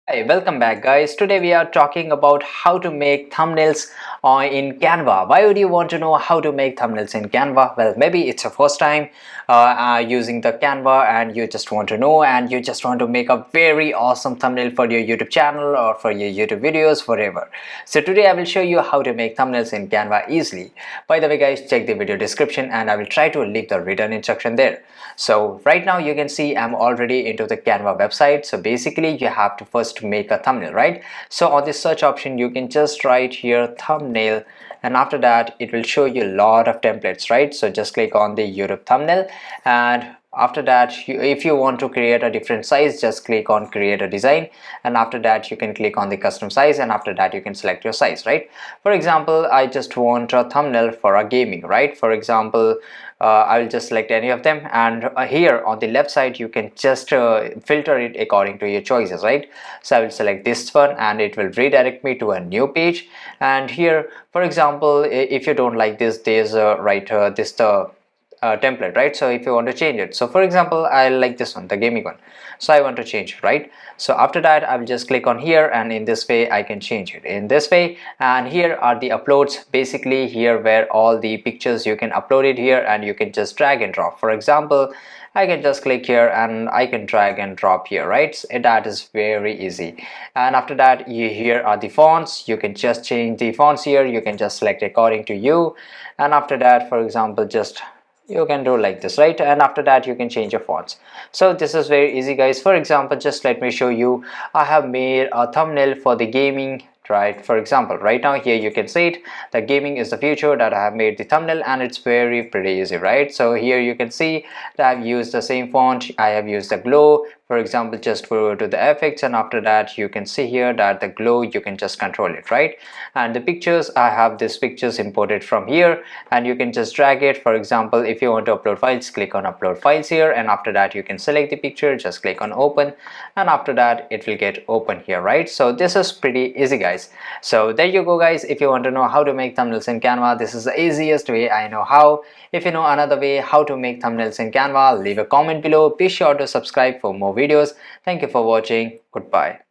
Hi, welcome back guys. Today we are talking about how to make thumbnails in Canva. Why would you want to know how to make thumbnails in Canva? Well, maybe it's your first time using the Canva and you just want to know and you just want to make a very awesome thumbnail for your YouTube channel or for your YouTube videos, whatever. So today I will show you how to make thumbnails in Canva easily. By the way guys, check the video description and I will try to leave the written instruction there. So right now you can see I'm already into the Canva website. So basically you have to first make a thumbnail, right? So on this search option you can just write here thumbnail, and after that it will show you a lot of templates, right? So just click on the YouTube thumbnail, and after that if you want to create a different size, just click on create a design, and after that you can click on the custom size, and after that you can select your size, right? For example, I just want a thumbnail for a gaming, right? For example, I will just select any of them, and here on the left side you can just filter it according to your choices, right? So I will select this one and it will redirect me to a new page. And here, for example, if you don't like this, there's this the template, right? So if you want to change it, so for example I like this one, the gaming one, so I want to change it, right? So after that I will just click on here, and in this way I can change it in this way. And here are the uploads, basically here where all the pictures you can upload it here, and you can just drag and drop. For example, I can just click here and I can drag and drop here, right? So that is very easy. And after that, here are the fonts. You can just change the fonts here, you can just select according to you. And after that, for example, just you can do like this, right? And after that you can change your fonts. So this is very easy guys. For example, just let me show you. I have made a thumbnail for the gaming, right? For example, right now here you can see it, the gaming is the future, that I have made the thumbnail, and it's very pretty easy, right? So here you can see that I've used the same font, I have used the glow. For example, just go to the effects, and after that you can see here that the glow, you can just control it, right? And the pictures, I have these pictures imported from here, and you can just drag it. For example, if you want to upload files, click on upload files here, and after that you can select the picture, just click on open, and after that it will get open here, right? So this is pretty easy guys. So there you go guys. If you want to know how to make thumbnails in Canva, this is the easiest way I know how. If you know another way how to make thumbnails in Canva, leave a comment below. Be sure to subscribe for more videos. Thank you for watching. Goodbye.